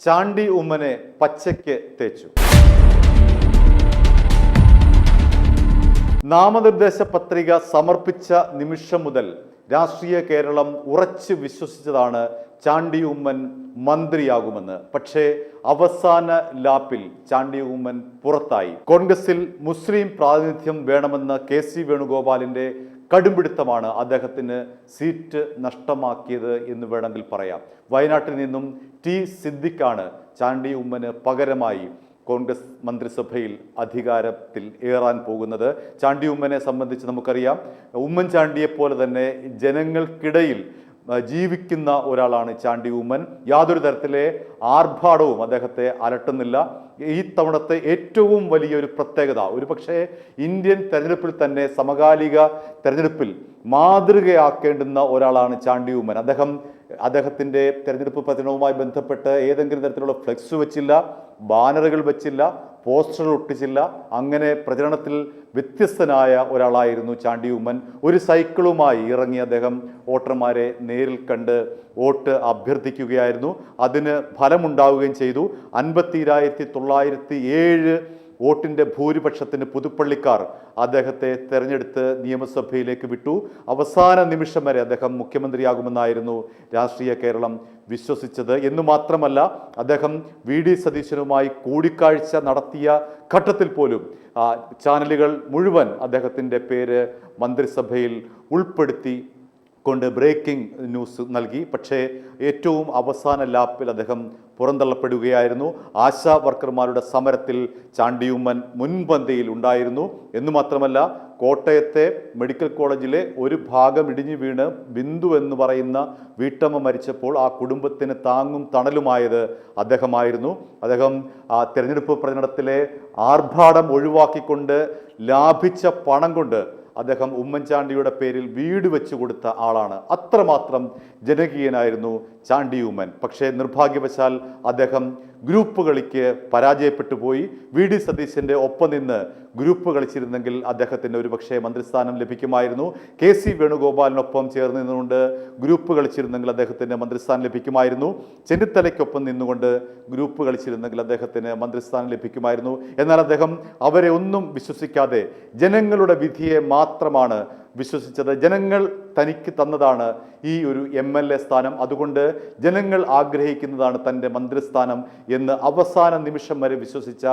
ചാണ്ടി ഉമ്മനെ പച്ചയ്ക്ക് തേച്ചു. നാമനിർദ്ദേശ പത്രിക സമർപ്പിച്ച നിമിഷം മുതൽ രാഷ്ട്രീയ കേരളം ഉറച്ചു വിശ്വസിച്ചതാണ് ചാണ്ടി ഉമ്മൻ മന്ത്രിയാകുമെന്ന്. പക്ഷേ അവസാന ലാപ്പിൽ ചാണ്ടി ഉമ്മൻ പുറത്തായി. കോൺഗ്രസിൽ മുസ്ലിം പ്രാതിനിധ്യം വേണമെന്ന KC വേണുഗോപാലിന്റെ കടുംപിടുത്തമാണ് അദ്ദേഹത്തിന് സീറ്റ് നഷ്ടമാക്കിയത് എന്ന് വേണമെങ്കിൽ പറയാം. വയനാട്ടിൽ നിന്നും T സിദ്ദിഖാണ് ചാണ്ടി ഉമ്മന് പകരമായി കോൺഗ്രസ് മന്ത്രിസഭയിൽ അധികാരത്തിൽ ഏറാൻ പോകുന്നത്. ചാണ്ടി ഉമ്മനെ സംബന്ധിച്ച് നമുക്കറിയാം, ഉമ്മൻചാണ്ടിയെ പോലെ തന്നെ ജനങ്ങൾക്കിടയിൽ ജീവിക്കുന്ന ഒരാളാണ് ചാണ്ടി ഉമ്മൻ. യാതൊരു തരത്തിലെ ആർഭാടവും അദ്ദേഹത്തെ അലട്ടുന്നില്ല. ഈ തവണത്തെ ഏറ്റവും വലിയൊരു പ്രത്യേകത, ഒരുപക്ഷെ ഇന്ത്യൻ തെരഞ്ഞെടുപ്പിൽ തന്നെ സമകാലിക തെരഞ്ഞെടുപ്പിൽ മാതൃകയാക്കേണ്ടുന്ന ഒരാളാണ് ചാണ്ടി ഉമ്മൻ. അദ്ദേഹത്തിൻ്റെ തെരഞ്ഞെടുപ്പ് പ്രചരണവുമായി ബന്ധപ്പെട്ട് ഏതെങ്കിലും തരത്തിലുള്ള ഫ്ലെക്സ് വെച്ചില്ല, ബാനറുകൾ വെച്ചില്ല, പോസ്റ്ററുകൾ ഒട്ടിച്ചില്ല. അങ്ങനെ പ്രചരണത്തിൽ വ്യത്യസ്തനായ ഒരാളായിരുന്നു ചാണ്ടി ഉമ്മൻ. ഒരു സൈക്കിളുമായി ഇറങ്ങി അദ്ദേഹം വോട്ടർമാരെ നേരിൽ കണ്ട് വോട്ട് അഭ്യർത്ഥിക്കുകയായിരുന്നു. അതിന് ഫലമുണ്ടാവുകയും ചെയ്തു. 52,907 വോട്ടിൻ്റെ ഭൂരിപക്ഷത്തിന് പുതുപ്പള്ളിക്കാർ അദ്ദേഹത്തെ തെരഞ്ഞെടുത്ത് നിയമസഭയിലേക്ക് വിട്ടു. അവസാന നിമിഷം വരെ അദ്ദേഹം മുഖ്യമന്ത്രിയാകുമെന്നായിരുന്നു രാഷ്ട്രീയ കേരളം വിശ്വസിച്ചത്. എന്നു മാത്രമല്ല, അദ്ദേഹം VD സതീശനുമായി കൂടിക്കാഴ്ച നടത്തിയ ഘട്ടത്തിൽ പോലും ചാനലുകൾ മുഴുവൻ അദ്ദേഹത്തിൻ്റെ പേര് മന്ത്രിസഭയിൽ ഉൾപ്പെടുത്തി കൊണ്ട് ബ്രേക്കിംഗ് ന്യൂസ് നൽകി. പക്ഷേ ഏറ്റവും അവസാന ലാപ്പിൽ അദ്ദേഹം പുറന്തള്ളപ്പെടുകയായിരുന്നു. ആശാ വർക്കർമാരുടെ സമരത്തിൽ ചാണ്ടി ഉമ്മൻ മുൻപന്തിയിൽ ഉണ്ടായിരുന്നു. എന്നു മാത്രമല്ല, കോട്ടയത്തെ മെഡിക്കൽ കോളേജിലെ ഒരു ഭാഗം ഇടിഞ്ഞു വീണ് ബിന്ദു എന്ന് പറയുന്ന വീട്ടമ്മ മരിച്ചപ്പോൾ ആ കുടുംബത്തിന് താങ്ങും തണലുമായത് അദ്ദേഹമായിരുന്നു. അദ്ദേഹം തെരഞ്ഞെടുപ്പ് പ്രചരണത്തിലെ ആർഭാടം ഒഴിവാക്കിക്കൊണ്ട് ലാഭിച്ച പണം കൊണ്ട് അദ്ദേഹം ഉമ്മൻചാണ്ടിയുടെ പേരിൽ വീട് വെച്ചു കൊടുത്ത ആളാണ്. അത്രമാത്രം ജനകീയനായിരുന്നു ചാണ്ടി ഉമ്മൻ. പക്ഷേ നിർഭാഗ്യവശാൽ അദ്ദേഹം ഗ്രൂപ്പ് കളിക്ക് പരാജയപ്പെട്ടു പോയി. VD സതീശൻ്റെ ഒപ്പം നിന്ന് ഗ്രൂപ്പ് കളിച്ചിരുന്നെങ്കിൽ അദ്ദേഹത്തിന് ഒരുപക്ഷെ മന്ത്രിസ്ഥാനം ലഭിക്കുമായിരുന്നു. KC വേണുഗോപാലിനൊപ്പം ചേർന്ന് നിന്നുകൊണ്ട് ഗ്രൂപ്പ് കളിച്ചിരുന്നെങ്കിൽ അദ്ദേഹത്തിന് മന്ത്രിസ്ഥാനം ലഭിക്കുമായിരുന്നു. ചെന്നിത്തലയ്ക്കൊപ്പം നിന്നുകൊണ്ട് ഗ്രൂപ്പ് കളിച്ചിരുന്നെങ്കിൽ അദ്ദേഹത്തിന് മന്ത്രിസ്ഥാനം ലഭിക്കുമായിരുന്നു. എന്നാൽ അദ്ദേഹം അവരെ ഒന്നും വിശ്വസിക്കാതെ ജനങ്ങളുടെ വിധിയെ മാത്രമാണ് വിശ്വസിച്ചത്. ജനങ്ങൾ തനിക്ക് തന്നതാണ് ഈ ഒരു MLA സ്ഥാനം, അതുകൊണ്ട് ജനങ്ങൾ ആഗ്രഹിക്കുന്നതാണ് തൻ്റെ മന്ത്രിസ്ഥാനം എന്ന് അവസാന നിമിഷം വരെ വിശ്വസിച്ച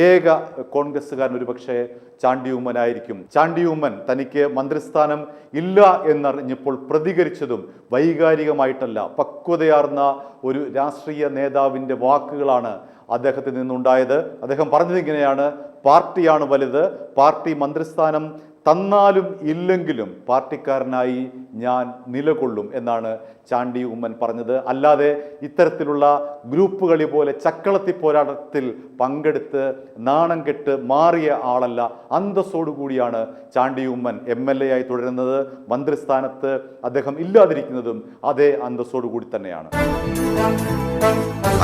ഏക കോൺഗ്രസ്സുകാരൻ ഒരുപക്ഷെ ചാണ്ടി ഉമ്മനായിരിക്കും. ചാണ്ടി ഉമ്മൻ തനിക്ക് മന്ത്രിസ്ഥാനം ഇല്ല എന്നറിഞ്ഞപ്പോൾ പ്രതികരിച്ചതും വൈകാരികമായിട്ടല്ല, പക്വതയാർന്ന ഒരു രാഷ്ട്രീയ നേതാവിൻ്റെ വാക്കുകളാണ് അദ്ദേഹത്തിൽ നിന്നുണ്ടായത്. അദ്ദേഹം പറഞ്ഞതിങ്ങനെയാണ്: പാർട്ടിയാണ് വലുത്, പാർട്ടി മന്ത്രിസ്ഥാനം തന്നാലും ഇല്ലെങ്കിലും പാർട്ടിക്കാരനായി ഞാൻ നിലകൊള്ളും എന്നാണ് ചാണ്ടി ഉമ്മൻ പറഞ്ഞത്. അല്ലാതെ ഇത്തരത്തിലുള്ള ഗ്രൂപ്പ് കളി പോലെ ചക്കളത്തി പോരാട്ടത്തിൽ പങ്കെടുത്ത് നാണം കെട്ട് മാറിയ ആളല്ല. അന്തസ്സോടുകൂടിയാണ് ചാണ്ടി ഉമ്മൻ MLA ആയി തുടരുന്നത്. മന്ത്രിസ്ഥാനത്ത് അദ്ദേഹം ഇല്ലാതിരിക്കുന്നതും അതേ അന്തസ്സോടുകൂടി തന്നെയാണ്.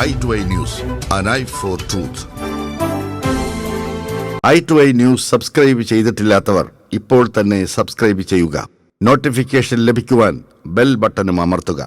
i2i News, an eye for truth. i2i News subscribe ചെയ്തിട്ടില്ലാത്തവർ ഇപ്പോൾ തന്നെ സബ്സ്ക്രൈബ് ചെയ്യുക. നോട്ടിഫിക്കേഷൻ ലഭിക്കുവാൻ ബെൽ ബട്ടണും അമർത്തുക.